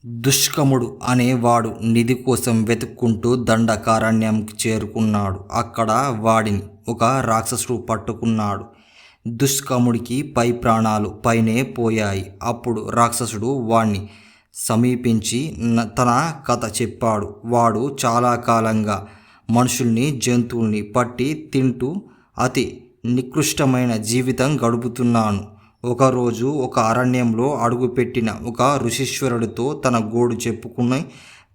దుష్కముడు అనేవాడు నిధి కోసం వెతుక్కుంటూ దండకారణ్యంకి చేరుకున్నాడు. అక్కడ వాడిని ఒక రాక్షసుడు పట్టుకున్నాడు. దుష్కముడికి పై ప్రాణాలు పైనే పోయాయి. అప్పుడు రాక్షసుడు వాణ్ణి సమీపించి తన కథ చెప్పాడు. వాడు చాలా కాలంగా మనుషుల్ని జంతువుల్ని పట్టి తింటూ అతి నికృష్టమైన జీవితం గడుపుతున్నాను. ఒకరోజు ఒక అరణ్యంలో అడుగుపెట్టిన ఒక ఋషీశ్వరుడితో తన గోడు చెప్పుకుని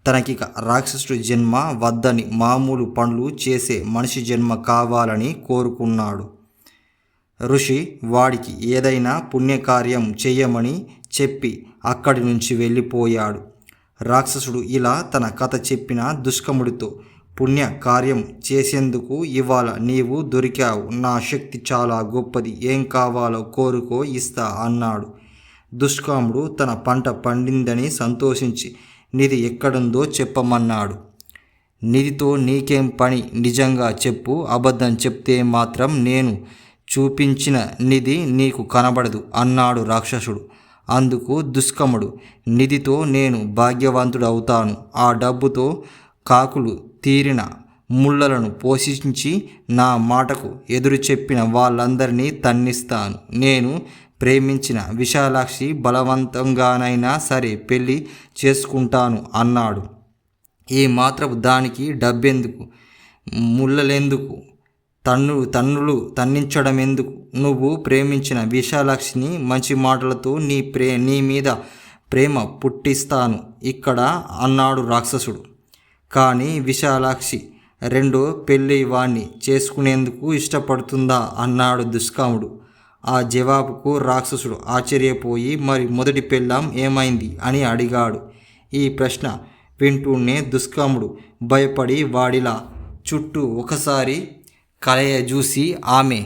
తనకిక రాక్షసుడి జన్మ వద్దని, మామూలు పనులు చేసే మనిషి జన్మ కావాలని కోరుకున్నాడు. ఋషి వాడికి ఏదైనా పుణ్యకార్యం చెయ్యమని చెప్పి అక్కడి నుంచి వెళ్ళిపోయాడు. రాక్షసుడు ఇలా తన కథ చెప్పిన దుష్కముడితో, పుణ్య కార్యం చేసేందుకు ఇవాళ నీవు దొరికావు. నా శక్తి చాలా గొప్పది. ఏం కావాలో కోరుకో, ఇస్తా అన్నాడు. దుష్కాముడు తన పంట పండిందని సంతోషించి నిధి ఎక్కడుందో చెప్పమన్నాడు. నిధితో నీకేం పని, నిజంగా చెప్పు. అబద్ధం చెప్తే మాత్రం నేను చూపించిన నిధి నీకు కనబడదు అన్నాడు రాక్షసుడు. అందుకు దుష్కముడు, నిధితో నేను భాగ్యవంతుడవుతాను. ఆ డబ్బుతో కాకులు తీరిన ముళ్ళలను పోషించి నా మాటకు ఎదురు చెప్పిన వాళ్ళందరినీ తన్నిస్తాను. నేను ప్రేమించిన విశాలాక్షి బలవంతంగానైనా సరే పెళ్ళి చేసుకుంటాను అన్నాడు. ఈ మాత్రపు దానికి డబ్బెందుకు, ముళ్ళలెందుకు, తన్నులు తన్నించడం ఎందుకు? నువ్వు ప్రేమించిన విశాలాక్షిని మంచి మాటలతో నీ మీద ప్రేమ పుట్టిస్తాను ఇక్కడ అన్నాడు రాక్షసుడు. కానీ విశాలాక్షి రెండో పెళ్ళి వాణ్ణి చేసుకునేందుకు ఇష్టపడుతుందా అన్నాడు దుష్కాముడు. ఆ జవాబుకు రాక్షసుడు ఆశ్చర్యపోయి, మరి మొదటి పెళ్ళాం ఏమైంది అని అడిగాడు. ఈ ప్రశ్న వింటూనే దుష్కాముడు భయపడి వాడిలా చుట్టూ ఒకసారి కలయజూసి, ఆమె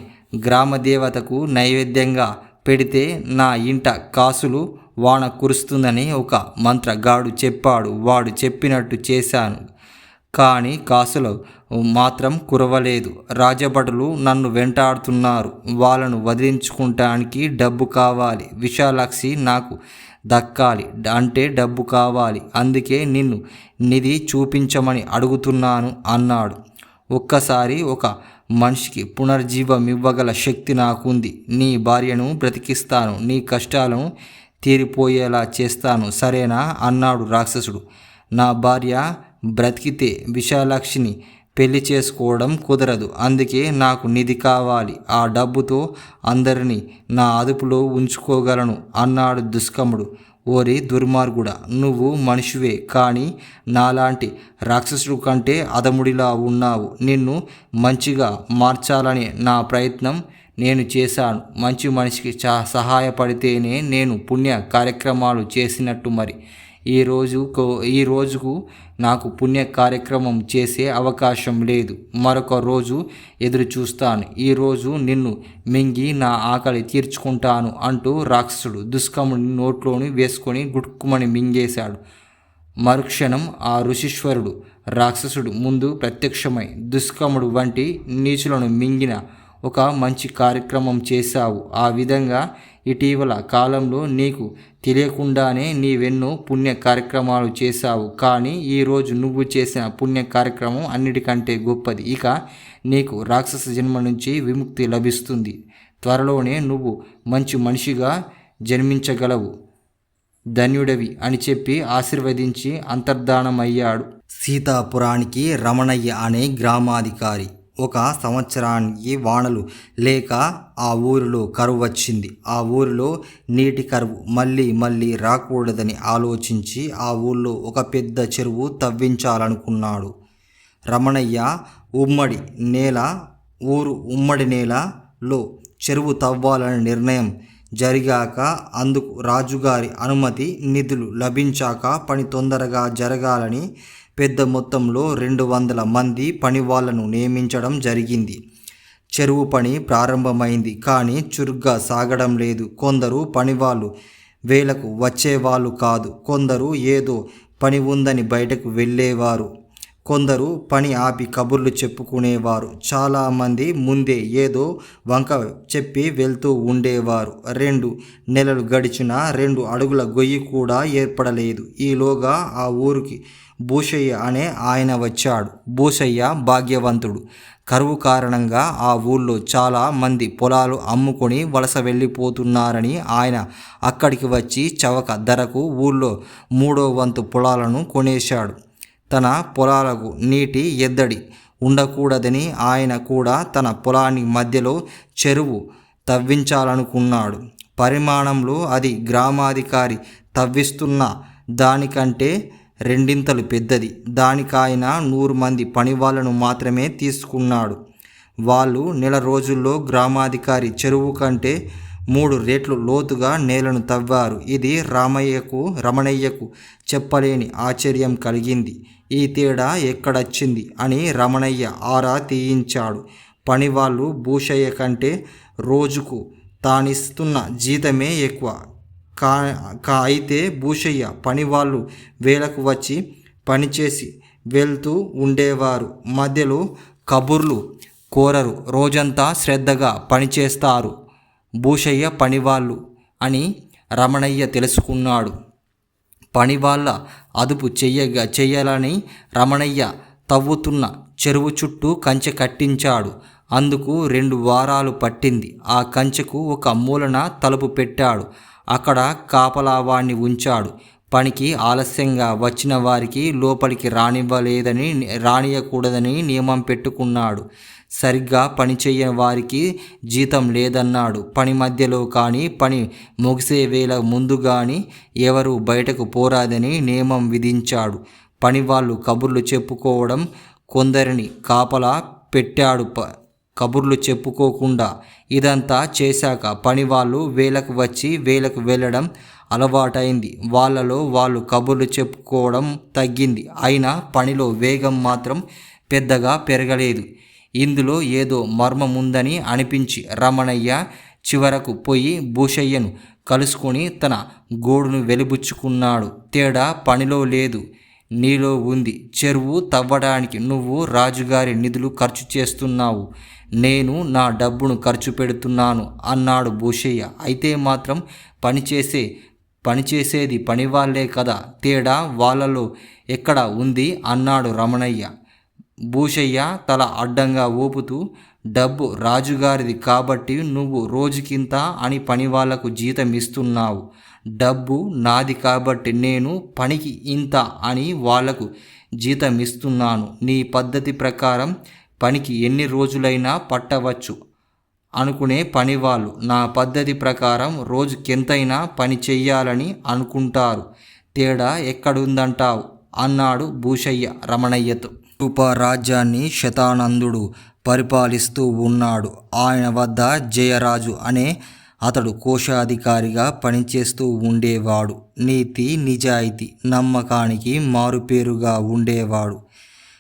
గ్రామదేవతకు నైవేద్యంగా పెడితే నా ఇంట కాసులు వాన కురుస్తుందని ఒక మంత్రగాడు చెప్పాడు. వాడు చెప్పినట్టు చేశాను. కానీ కాసులు మాత్రం కురవలేదు. రాజభటులు నన్ను వెంటాడుతున్నారు. వాళ్ళను వదిలించుకుంటానికి డబ్బు కావాలి. విశాలాక్షి నాకు దక్కాలి అంటే డబ్బు కావాలి. అందుకే నిన్ను నిధి చూపించమని అడుగుతున్నాను అన్నాడు. ఒక్కసారి ఒక మనిషికి పునర్జీవం ఇవ్వగల శక్తి నాకుంది. నీ భార్యను బ్రతికిస్తాను. నీ కష్టాలను తీరిపోయేలా చేస్తాను, సరేనా అన్నాడు రాక్షసుడు. నా భార్య బ్రతికితే విశాలాక్షిని పెళ్లి చేసుకోవడం కుదరదు. అందుకే నాకు నిధి కావాలి. ఆ డబ్బుతో అందరినీ నా అదుపులో ఉంచుకోగలను అన్నాడు దుష్కముడు. ఓరి దుర్మార్గుడా, నువ్వు మనిషివే, కానీ నాలాంటి రాక్షసుడు కంటే అధముడిలా ఉన్నావు. నిన్ను మంచిగా మార్చాలని నా ప్రయత్నం నేను చేశాను. మంచి మనిషికి సహాయపడితేనే నేను పుణ్య కార్యక్రమాలు చేసినట్టు. మరి ఈ రోజుకు నాకు పుణ్య కార్యక్రమం చేసే అవకాశం లేదు. మరొక రోజు ఎదురు చూస్తాను. ఈరోజు నిన్ను మింగి నా ఆకలి తీర్చుకుంటాను అంటూ రాక్షసుడు దుష్కముడిని నోట్లోని వేసుకొని గుట్టుకుమని మింగేశాడు. మరుక్షణం ఆ ఋషీశ్వరుడు రాక్షసుడు ముందు ప్రత్యక్షమై, దుష్కముడు వంటి నీచులను మింగిన ఒక మంచి కార్యక్రమం చేశావు. ఆ విధంగా ఇటీవల కాలంలో నీకు తెలియకుండానే నీవెన్నో పుణ్య కార్యక్రమాలు చేశావు. కానీ ఈరోజు నువ్వు చేసిన పుణ్య కార్యక్రమం అన్నిటికంటే గొప్పది. ఇక నీకు రాక్షస జన్మ నుంచి విముక్తి లభిస్తుంది. త్వరలోనే నువ్వు మంచి మనిషిగా జన్మించగలవు. ధన్యుడవి అని చెప్పి ఆశీర్వదించి అంతర్ధానమయ్యాడు. సీతాపురానికి రమణయ్య అనే గ్రామాధికారి. ఒక సంవత్సరానికి వానలు లేక ఆ ఊరిలో కరువు వచ్చింది. ఆ ఊరిలో నీటి కరువు మళ్ళీ రాకూడదని ఆలోచించి ఆ ఊళ్ళో ఒక పెద్ద చెరువు తవ్వించాలనుకున్నాడు. రమణయ్య ఉమ్మడి నేలలో చెరువు తవ్వాలని నిర్ణయం జరిగాక, అందుకు రాజుగారి అనుమతి, నిధులు లభించాక పని తొందరగా జరగాలని పెద్ద మొత్తంలో 200 మంది పనివాళ్లను నియమించడం జరిగింది. చెరువు పని ప్రారంభమైంది. కానీ చురుగ్గా సాగడం లేదు. కొందరు పనివాళ్ళు వేళకు వచ్చేవాళ్ళు కాదు. కొందరు ఏదో పని ఉందని బయటకు వెళ్ళేవారు. కొందరు పని ఆపి కబుర్లు చెప్పుకునేవారు. చాలామంది ముందే ఏదో వంక చెప్పి వెళ్తూ ఉండేవారు. 2 నెలలు గడిచినా 2 అడుగుల గొయ్యి కూడా ఏర్పడలేదు. ఈలోగా ఆ ఊరికి భూషయ్య అనే ఆయన వచ్చాడు. భూషయ్య భాగ్యవంతుడు. కరువు కారణంగా ఆ ఊళ్ళో చాలా మంది పొలాలు అమ్ముకొని వలస వెళ్ళిపోతున్నారని ఆయన అక్కడికి వచ్చి చవక ధరకు ఊళ్ళో 3వ వంతు పొలాలను కొనేశాడు. తన పొలాలకు నీటి ఎద్దడి ఉండకూడదని ఆయన కూడా తన పొలాన్ని మధ్యలో చెరువు తవ్వించాలనుకున్నాడు. పరిమాణంలో అది గ్రామాధికారి తవ్విస్తున్న దానికంటే 2 పెద్దది. దానికాయన 100 మంది పనివాళ్లను మాత్రమే తీసుకున్నాడు. వాళ్ళు నెల రోజుల్లో గ్రామాధికారి చెరువు కంటే 3 రెట్లు లోతుగా నేలను తవ్వారు. ఇది రమణయ్యకు చెప్పలేని ఆశ్చర్యం కలిగింది. ఈ తేడా ఎక్కడొచ్చింది అని రమణయ్య ఆరా తీయించాడు. పనివాళ్ళు భూషయ్య కంటే రోజుకు తానిస్తున్న జీతమే ఎక్కువ. అయితే భూషయ్య పనివాళ్ళు వేళకు వచ్చి పనిచేసి వెళ్తూ ఉండేవారు. మధ్యలో కబుర్లు కోరరు. రోజంతా శ్రద్ధగా పనిచేస్తారు భూషయ్య పనివాళ్ళు అని రమణయ్య తెలుసుకున్నాడు. పనివాళ్ళ అదుపు చెయ్యాలని రమణయ్య తవ్వుతున్న చెరువు చుట్టూ కంచె కట్టించాడు. అందుకు 2 వారాలు పట్టింది. ఆ కంచెకు ఒక మూలన తలుపు పెట్టాడు. అక్కడ కాపలావాణ్ణి ఉంచాడు. పనికి ఆలస్యంగా వచ్చిన వారికి లోపలికి రానియకూడదని నియమం పెట్టుకున్నాడు. సరిగ్గా పని చేయని వారికి జీతం లేదన్నాడు. పని మధ్యలో కానీ పని ముగిసే వేళ ముందు కానీ ఎవరు బయటకు పోరాదని నియమం విధించాడు. పనివాళ్ళు కబుర్లు చెప్పుకోవడం కొందరిని కాపలా పెట్టాడు కబుర్లు చెప్పుకోకుండా. ఇదంతా చేశాక పనివాళ్ళు వేళకు వచ్చి వేళకు వెళ్ళడం అలవాటైంది. వాళ్ళలో వాళ్ళు కబుర్లు చెప్పుకోవడం తగ్గింది. అయినా పనిలో వేగం మాత్రం పెద్దగా పెరగలేదు. ఇందులో ఏదో మర్మముందని అనిపించి రమణయ్య చివరకు పోయి భూషయ్యను కలుసుకొని తన గోడును వెలిబుచ్చుకున్నాడు. తేడా పనిలో లేదు, నీలో ఉంది. చెరువు తవ్వడానికి నువ్వు రాజుగారి నిధులు ఖర్చు చేస్తున్నావు, నేను నా డబ్బును ఖర్చు పెడుతున్నాను అన్నాడు భూషయ్య. అయితే మాత్రం పనిచేసేది పనివాళ్లే కదా, తేడా వాళ్ళలో ఎక్కడ ఉంది అన్నాడు రమణయ్య. భూషయ్య తల అడ్డంగా ఊపుతూ, డబ్బు రాజుగారిది కాబట్టి నువ్వు రోజుకింత అని పనివాళ్లకు జీతం ఇస్తున్నావు. డబ్బు నాది కాబట్టి నేను పనికి ఇంత అని వాళ్లకు జీతం ఇస్తున్నాను. నీ పద్ధతి ప్రకారం పనికి ఎన్ని రోజులైనా పట్టవచ్చు అనుకునే పనివాళ్ళు నా పద్ధతి ప్రకారం రోజుకెంతైనా పని చెయ్యాలని అనుకుంటారు. తేడా ఎక్కడుందంటావు అన్నాడు భూషయ్య రమణయ్యతో. రాజ్యాన్ని శతానందుడు పరిపాలిస్తూ ఉన్నాడు. ఆయన వద్ద జయరాజు అనే అతడు కోశాధికారిగా పనిచేస్తూ ఉండేవాడు. నీతి నిజాయితీ నమ్మకానికి మారుపేరుగా ఉండేవాడు.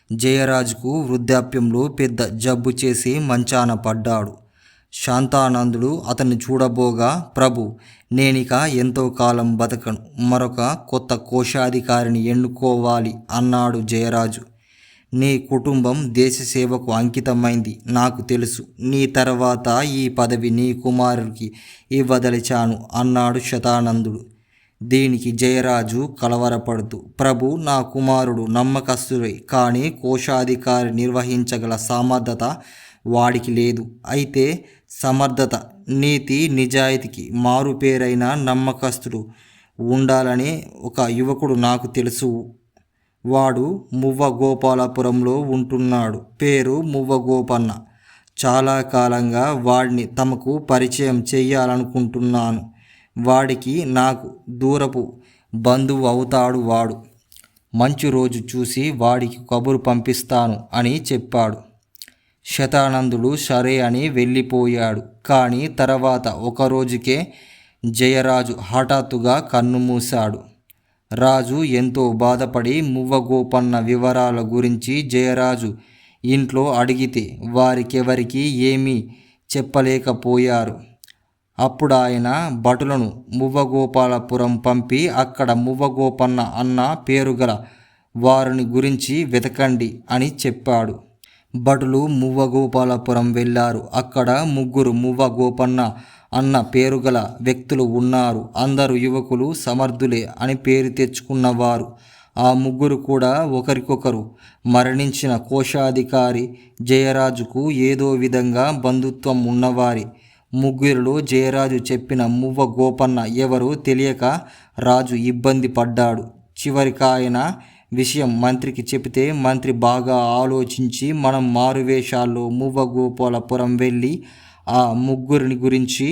జయరాజుకు వృద్ధాప్యంలో పెద్ద జబ్బు చేసి మంచాన పడ్డాడు. శాంతానందుడు అతన్ని చూడబోగా, ప్రభు, నేనిక ఎంతో కాలం బతకను, మరొక కొత్త కోశాధికారిని ఎన్నుకోవాలి అన్నాడు జయరాజు. నీ కుటుంబం దేశసేవకు అంకితమైంది నాకు తెలుసు. నీ తర్వాత ఈ పదవి నీ కుమారుడికి ఇవ్వదలిచాను అన్నాడు శతానందుడు. దీనికి జయరాజు కలవరపడుతూ, ప్రభు, నా కుమారుడు నమ్మకస్తుడే, కానీ కోశాధికారి నిర్వహించగల సమర్థత వాడికి లేదు. అయితే సమర్థత, నీతి నిజాయితీకి మారుపేరైన నమ్మకస్తుడు ఉండాలనే ఒక యువకుడు నాకు తెలుసు. వాడు మువ్వగోపాలపురంలో ఉంటున్నాడు. పేరు మువ్వగోపన్న. చాలా కాలంగా వాడిని తమకు పరిచయం చెయ్యాలనుకుంటున్నాను. వాడికి నాకు దూరపు బంధువు అవుతాడు. వాడు మంచి రోజు చూసి వాడికి కబురు పంపిస్తాను అని చెప్పాడు. శతానందుడు సరే అని వెళ్ళిపోయాడు. కానీ తర్వాత ఒకరోజుకే జయరాజు హఠాత్తుగా కన్నుమూశాడు. రాజు ఎంతో బాధపడి మువ్వగోపన్న వివరాల గురించి జయరాజు ఇంట్లో అడిగితే వారికెవరికి ఏమీ చెప్పలేకపోయారు. అప్పుడు ఆయన భటులను మువ్వగోపాలపురం పంపి అక్కడ మువ్వగోపన్న అన్న పేరుగల వారిని గురించి వెతకండి అని చెప్పాడు. భటులు మువ్వగోపాలపురం వెళ్ళారు. అక్కడ ముగ్గురు మువ్వ గోపన్న అన్న పేరుగల వ్యక్తులు ఉన్నారు. అందరూ యువకులు, సమర్థులే అని పేరు తెచ్చుకున్నవారు. ఆ ముగ్గురు కూడా ఒకరికొకరు మరణించిన కోశాధికారి జయరాజుకు ఏదో విధంగా బంధుత్వం ఉన్నవారి. ముగ్గురిలో జయరాజు చెప్పిన మువ్వ గోపన్న ఎవరో తెలియక రాజు ఇబ్బంది పడ్డాడు. చివరికాయన విషయం మంత్రికి చెబితే మంత్రి బాగా ఆలోచించి మనం మారువేషాల్లో మువ్వగోపాలపురం వెళ్ళి ఆ ముగ్గురిని గురించి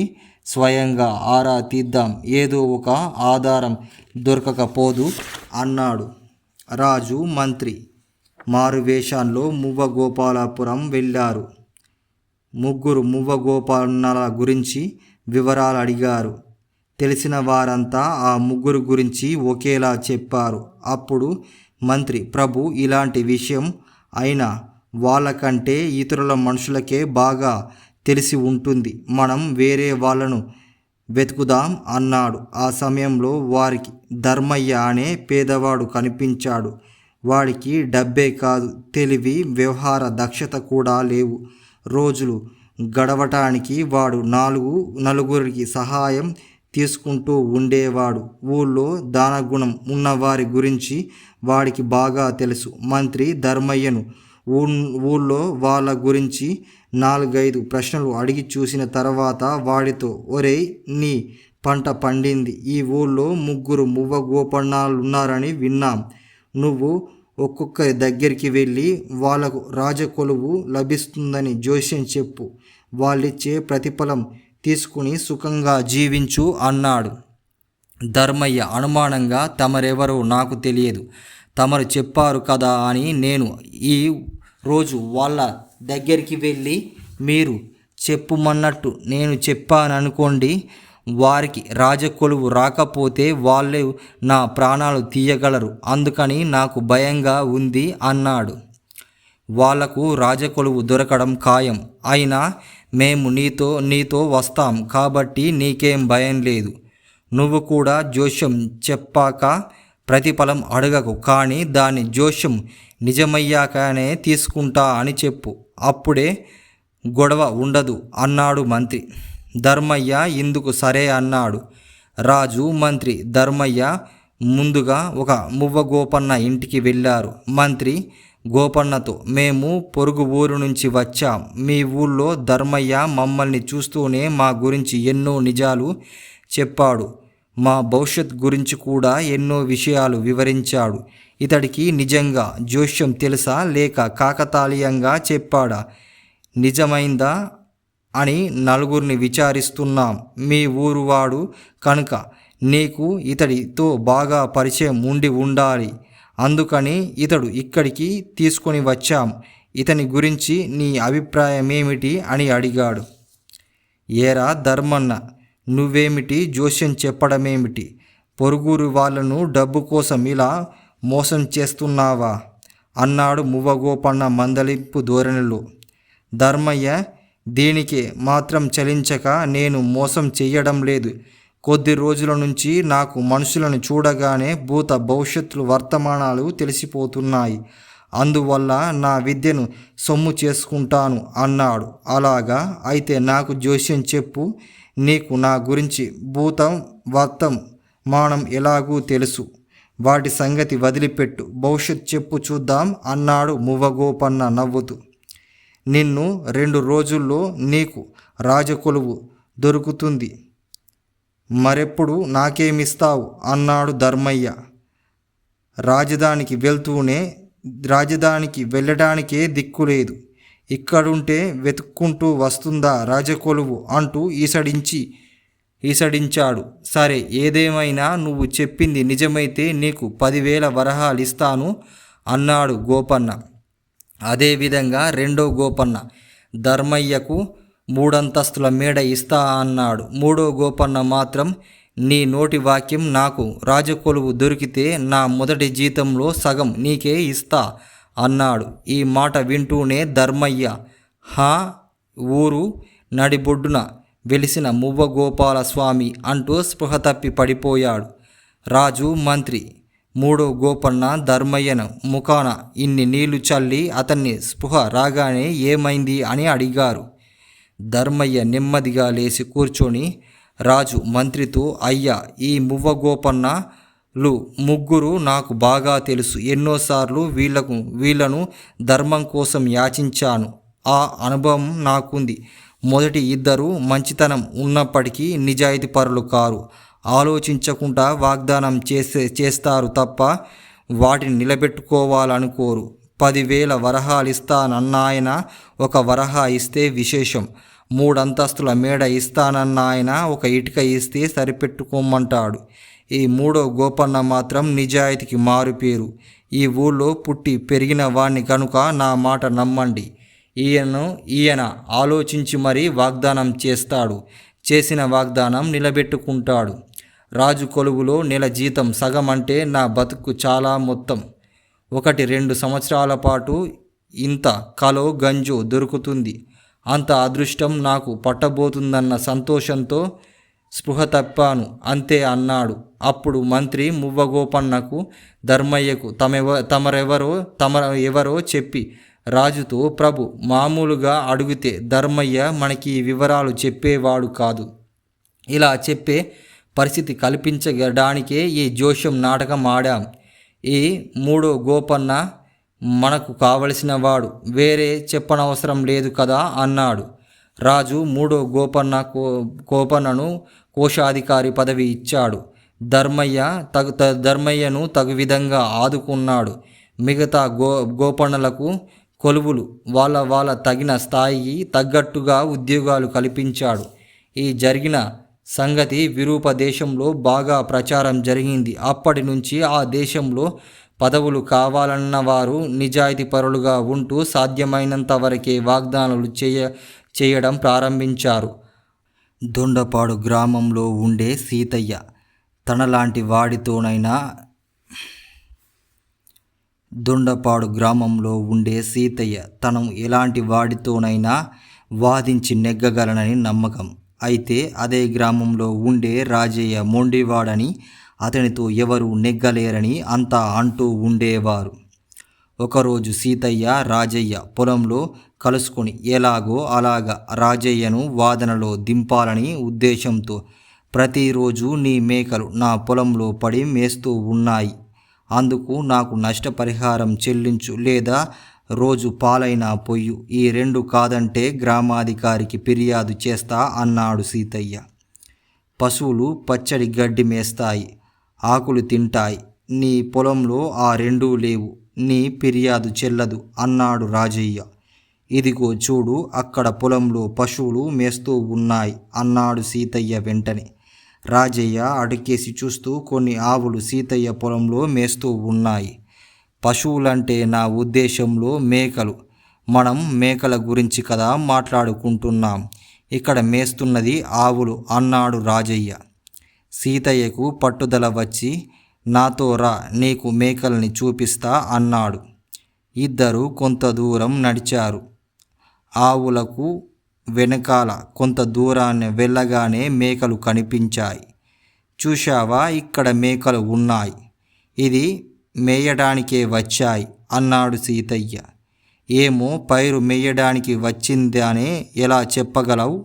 స్వయంగా ఆరా తీద్దాం, ఏదో ఒక ఆధారం దొరకకపోదు అన్నాడు. రాజు మంత్రి మారువేషాల్లో మువ్వగోపాలపురం వెళ్ళారు. ముగ్గురు మువ్వగోపన్నల గురించి వివరాలు అడిగారు. తెలిసిన వారంతా ఆ ముగ్గురు గురించి ఒకేలా చెప్పారు. అప్పుడు మంత్రి, ప్రభు, ఇలాంటి విషయం అయినా వాళ్ళకంటే ఇతరుల మనుషులకే బాగా తెలిసి ఉంటుంది, మనం వేరే వాళ్ళను వెతుకుదాం అన్నాడు. ఆ సమయంలో వారికి ధర్మయ్య అనే పేదవాడు కనిపించాడు. వాడికి డబ్బే కాదు, తెలివి, వ్యవహార దక్షత కూడా లేవు. రోజులు గడవటానికి వాడు నలుగురికి సహాయం తీసుకుంటూ ఉండేవాడు. ఊళ్ళో దానగుణం ఉన్నవారి గురించి వాడికి బాగా తెలుసు. మంత్రి ధర్మయ్యను ఊళ్ళో వాళ్ళ గురించి 4-5 ప్రశ్నలు అడిగి చూసిన తర్వాత వాడితో, ఒరేయ్, నీ పంట పండింది. ఈ ఊళ్ళో ముగ్గురు మువ్వ గోపన్నాలున్నారని విన్నాం. నువ్వు ఒక్కొక్కరి దగ్గరికి వెళ్ళి వాళ్ళకు రాజకొలువు లభిస్తుందని జోస్యం చెప్పు. వాళ్ళిచ్చే ప్రతిఫలం తీసుకుని సుఖంగా జీవించు అన్నాడు. ధర్మయ్య అనుమానంగా, తమరెవరో నాకు తెలియదు, తమరు చెప్పారు కదా అని నేను ఈ రోజు వాళ్ళ దగ్గరికి వెళ్ళి మీరు చెప్పుమన్నట్టు నేను చెప్పాననుకోండి, వారికి రాజకొలువు రాకపోతే వాళ్ళు నా ప్రాణాలు తీయగలరు. అందుకని నాకు భయంగా ఉంది అన్నాడు. వాళ్లకు రాజకొలువు దొరకడం ఖాయం. అయినా మేము నీతో వస్తాం కాబట్టి నీకేం భయం లేదు. నువ్వు కూడా జోస్యం చెప్పాక ప్రతిఫలం అడగకు, కానీ దాని జోస్యం నిజమయ్యాకనే తీసుకుంటా అని చెప్పు. అప్పుడే గొడవ ఉండదు అన్నాడు మంత్రి. ధర్మయ్య ఇందుకు సరే అన్నాడు. రాజు, మంత్రి, ధర్మయ్య ముందుగా ఒక మువ్వ గోపన్న ఇంటికి వెళ్ళారు. మంత్రి గోపన్నతో, మేము పొరుగు ఊరు నుంచి వచ్చాం. మీ ఊళ్ళో ధర్మయ్య మమ్మల్ని చూస్తూనే మా గురించి ఎన్నో నిజాలు చెప్పాడు. మా భవిష్యత్ గురించి కూడా ఎన్నో విషయాలు వివరించాడు. ఇతడికి నిజంగా జోస్యం తెలుసా లేక కాకతాళీయంగా చెప్పాడా? నిజమైందా అని నలుగురిని విచారిస్తున్నాం. మీ ఊరువాడు కనుక నీకు ఇతడితో బాగా పరిచయం ఉండి ఉండాలి. అందుకని ఇతడు ఇక్కడికి తీసుకొని వచ్చాం. ఇతని గురించి నీ అభిప్రాయమేమిటి అని అడిగాడు. ఏరా ధర్మన్న, నువ్వేమిటి జోస్యం చెప్పడమేమిటి? పొరుగురు వాళ్ళను డబ్బు కోసం ఇలా మోసం చేస్తున్నావా అన్నాడు మువ్వగోపన్న మందలింపు ధోరణిలో. ధర్మయ్య దీనికి మాత్రం చలించక, నేను మోసం చెయ్యడం లేదు. కొద్ది రోజుల నుంచి నాకు మనుషులను చూడగానే భూత భవిష్యత్తులు వర్తమానాలు తెలిసిపోతున్నాయి. అందువల్ల నా విద్యను సొమ్ము చేసుకుంటాను అన్నాడు. అలాగా, అయితే నాకు జోస్యం చెప్పు. నీకు నా గురించి భూతం వర్తమానం ఎలాగూ తెలుసు. వాటి సంగతి వదిలిపెట్టు, భవిష్యత్ చెప్పు చూద్దాం అన్నాడు మువ్వగోపన్న నవ్వుతూ. నిన్ను 2 రోజుల్లో నీకు రాజకొలువు దొరుకుతుంది, మరెప్పుడు నాకేమిస్తావు అన్నాడు ధర్మయ్య. రాజధానికి వెళ్ళడానికే దిక్కులేదు, ఇక్కడుంటే వెతుక్కుంటూ వస్తుందా రాజకొలువు అంటూ ఈసడించాడు. సరే, ఏదేమైనా నువ్వు చెప్పింది నిజమైతే నీకు 10,000 వరహాలు ఇస్తాను అన్నాడు గోపన్న. అదేవిధంగా రెండో గోపన్న ధర్మయ్యకు 3 అంతస్తుల మేడ ఇస్తా అన్నాడు. మూడో గోపన్న మాత్రం, నీ నోటి వాక్యం, నాకు రాజకొలువు దొరికితే నా మొదటి జీతంలో సగం నీకే ఇస్తా అన్నాడు. ఈ మాట వింటూనే ధర్మయ్య ఊరు నడిబొడ్డున వెలిసిన మువ్వగోపాల స్వామి అంటూ స్పృహ తప్పి పడిపోయాడు. రాజు, మంత్రి మూడో గోపన్న ధర్మయ్యను ముఖాన ఇన్ని నీళ్లు చల్లి అతన్ని స్పృహ రాగానే ఏమైంది అని అడిగారు. ధర్మయ్య నెమ్మదిగా లేచి కూర్చొని రాజు మంత్రితో, అయ్యా, ఈ మువ్వగోపన్నలు ముగ్గురు నాకు బాగా తెలుసు. ఎన్నోసార్లు వీళ్లను ధర్మం కోసం యాచించాను. ఆ అనుభవం నాకుంది. మొదటి ఇద్దరు మంచితనం ఉన్నప్పటికీ నిజాయితీపరులు కారు. ఆలోచించకుండా వాగ్దానం చేస్తారు తప్ప వాటిని నిలబెట్టుకోవాలనుకోరు. 10,000 వరహాలిస్తానన్నాయన 1 వరహా ఇస్తే విశేషం. 3 అంతస్తుల మేడ ఇస్తానన్నాయన 1 ఇటుక ఇస్తే సరిపెట్టుకోమంటాడు. ఈ మూడో గోపన్న మాత్రం నిజాయితీకి మారుపేరు. ఈ ఊళ్ళో పుట్టి పెరిగిన వాణ్ణి కనుక నా మాట నమ్మండి. ఈయన ఆలోచించి మరీ వాగ్దానం చేస్తాడు. చేసిన వాగ్దానం నిలబెట్టుకుంటాడు. రాజు కొలువులో నెల జీతం సగం అంటే నా బతుకు చాలా మొత్తం. 1-2 సంవత్సరాల పాటు ఇంత కలో గంజో దొరుకుతుంది. అంత అదృష్టం నాకు పట్టబోతుందన్న సంతోషంతో స్పృహ తప్పాను అంతే అన్నాడు. అప్పుడు మంత్రి మువ్వగోపన్నకు ధర్మయ్యకు ఎవరో చెప్పి రాజుతో, ప్రభు, మామూలుగా అడిగితే ధర్మయ్య మనకి వివరాలు చెప్పేవాడు కాదు. ఇలా చెప్పే పరిస్థితి కల్పించడానికే ఈ జోష్యం నాటకం ఆడాం. ఈ మూడో గోపన్న మనకు కావలసిన వాడు, వేరే చెప్పనవసరం లేదు కదా అన్నాడు. రాజు మూడో గోపన్నను కోశాధికారి పదవి ఇచ్చాడు. ధర్మయ్యను తగు విధంగా ఆదుకున్నాడు. మిగతా గోపన్నలకు కొలువులు వాళ్ళ తగిన స్థాయికి తగ్గట్టుగా ఉద్యోగాలు కల్పించాడు. ఈ జరిగిన సంగతి విరూప దేశంలో బాగా ప్రచారం జరిగింది. అప్పటి నుంచి ఆ దేశంలో పదవులు కావాలన్న వారు నిజాయితీపరులుగా ఉంటూ సాధ్యమైనంత వరకే వాగ్దానాలు చేయడం ప్రారంభించారు. దొండపాడు గ్రామంలో ఉండే సీతయ్య తనలాంటి వాడితోనైనా తను ఎలాంటి వాడితోనైనా వాదించి నెగ్గగలనని నమ్మకం. అయితే అదే గ్రామంలో ఉండే రాజయ్య మొండివాడని, అతనితో ఎవరు నెగ్గలేరని అంతా అంటూ ఉండేవారు. ఒకరోజు సీతయ్య రాజయ్య పొలంలో కలుసుకొని ఎలాగో అలాగా రాజయ్యను వాదనలో దింపాలని ఉద్దేశంతో, ప్రతిరోజు నీ మేకలు నా పొలంలో పడి మేస్తూ ఉన్నాయి, అందుకు నాకు నష్టపరిహారం చెల్లించు, లేదా రోజు పాలైనా పొయ్యు. ఈ 2 కాదంటే గ్రామాధికారికి ఫిర్యాదు చేస్తా అన్నాడు సీతయ్య. పశువులు పచ్చడి గడ్డి మేస్తాయి, ఆకులు తింటాయి. నీ పొలంలో ఆ 2 లేవు, నీ ఫిర్యాదు చెల్లదు అన్నాడు రాజయ్య. ఇదిగో చూడు, అక్కడ పొలంలో పశువులు మేస్తూ ఉన్నాయి అన్నాడు సీతయ్య వెంటనే. రాజయ్య అడుకేసి చూస్తూ కొన్ని ఆవులు సీతయ్య పొలంలో మేస్తూ ఉన్నాయి. పశువులంటే నా ఉద్దేశంలో మేకలు. మనం మేకల గురించి కదా మాట్లాడుకుంటున్నాం. ఇక్కడ మేస్తున్నది ఆవులు అన్నాడు రాజయ్య. సీతయ్యకు పట్టుదల వచ్చి, నాతో రా, నీకు మేకల్ని చూపిస్తా అన్నాడు. ఇద్దరు కొంత దూరం నడిచారు. ఆవులకు వెనకాల కొంత దూరాన్ని వెళ్ళగానే మేకలు కనిపించాయి. చూశావా, ఇక్కడ మేకలు ఉన్నాయి, ఇది మేయడానికే వచ్చాయి అన్నాడు సీతయ్య. ఏమో, పైరు మేయడానికి వచ్చిందనే ఎలా చెప్పగలవు?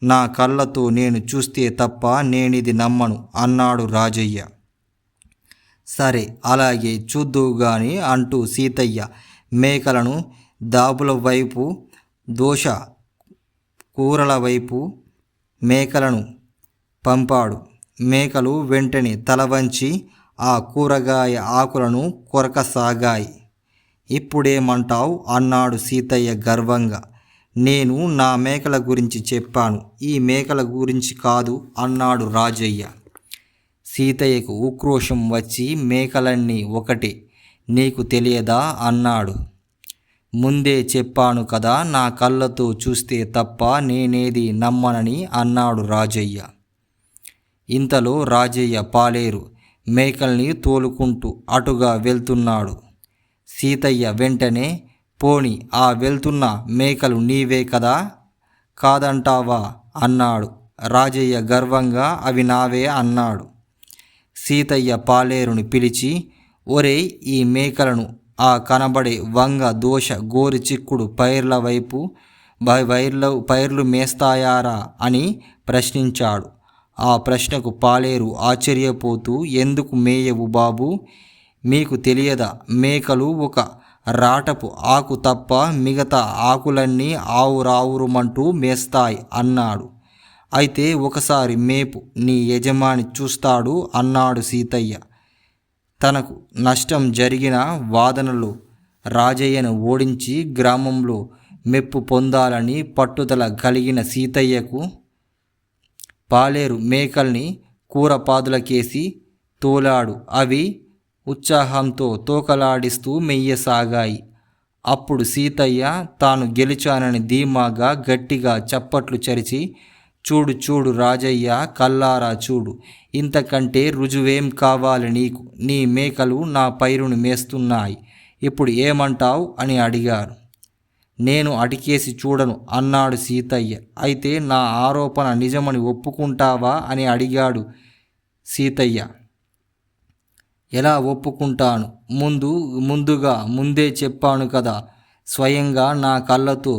నా కళ్ళతో నేను చూస్తే తప్ప నేనిది నమ్మను అన్నాడు రాజయ్య. సరే, అలాగే చూద్దువుగాని అంటూ సీతయ్య మేకలను దాబుల వైపు, దోశ కూరల వైపు మేకలను పంపాడు. మేకలు వెంటనే తల వంచి ఆ కూరగాయ ఆకులను కొరకసాగాయి. ఇప్పుడేమంటావు అన్నాడు సీతయ్య గర్వంగా. నేను నా మేకల గురించి చెప్పాను, ఈ మేకల గురించి కాదు అన్నాడు రాజయ్య. సీతయ్యకు ఉక్రోషం వచ్చి, మేకలన్నీ ఒకటే, నీకు తెలియదా అన్నాడు. ముందే చెప్పాను కదా, నా కళ్ళతో చూస్తే తప్ప నేనేది నమ్మనని అన్నాడు రాజయ్య. ఇంతలో రాజయ్య పాలేరు మేకల్ని తోలుకుంటూ అటుగా వెళ్తున్నాడు. సీతయ్య వెంటనే, పోని, ఆ వెళ్తున్న మేకలు నీవే కదా, కాదంటావా అన్నాడు. రాజయ్య గర్వంగా, అవి నావే అన్నాడు. సీతయ్య పాలేరుని పిలిచి, ఒరేయ్, ఈ మేకలను ఆ కనబడే వంగ దోష గోరి చిక్కుడు పైర్ల వైపు పైర్లు మేస్తాయారా అని ప్రశ్నించాడు. ఆ ప్రశ్నకు పాలేరు ఆశ్చర్యపోతూ, ఎందుకు మేయవు బాబూ? మీకు తెలియదా? మేకలు ఒక రాటపు ఆకు తప్ప మిగతా ఆకులన్నీ ఆవురావురుమంటూ మేస్తాయి అన్నాడు. అయితే ఒకసారి మేపు, నీ యజమాని చూస్తాడు అన్నాడు సీతయ్య. తనకు నష్టం జరిగిన వాదనలో రాజయ్యను ఓడించి గ్రామంలో మెప్పు పొందాలని పట్టుదల కలిగిన సీతయ్యకు పాలేరు మేకల్ని కూరపాదులకేసి తోలాడు. అవి ఉత్సాహంతో తోకలాడిస్తూ మెయ్యసాగాయి. అప్పుడు సీతయ్య తాను గెలిచానని ధీమాగా గట్టిగా చప్పట్లు చరిచి, చూడు చూడు రాజయ్య, కల్లారా చూడు, ఇంతకంటే రుజువేం కావాలి నీకు? నీ మేకలు నా పైరును మేస్తున్నాయి, ఇప్పుడు ఏమంటావు అని అడిగారు. నేను అటికేసి చూడను అన్నాడు సీతయ్య. అయితే నా ఆరోపణ నిజమని ఒప్పుకుంటావా అని అడిగాడు సీతయ్య. ఎలా ఒప్పుకుంటాను? ముందే చెప్పాను కదా, స్వయంగా నా కళ్ళతో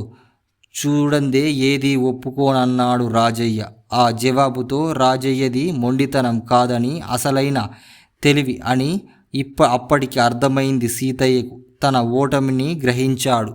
చూడందే ఏదీ ఒప్పుకోనన్నాడు రాజయ్య. ఆ జవాబుతో రాజయ్యది మొండితనం కాదని, అసలైన తెలివి అని అప్పటికి అర్థమైంది సీతయ్యకు. తన ఓటమిని గ్రహించాడు.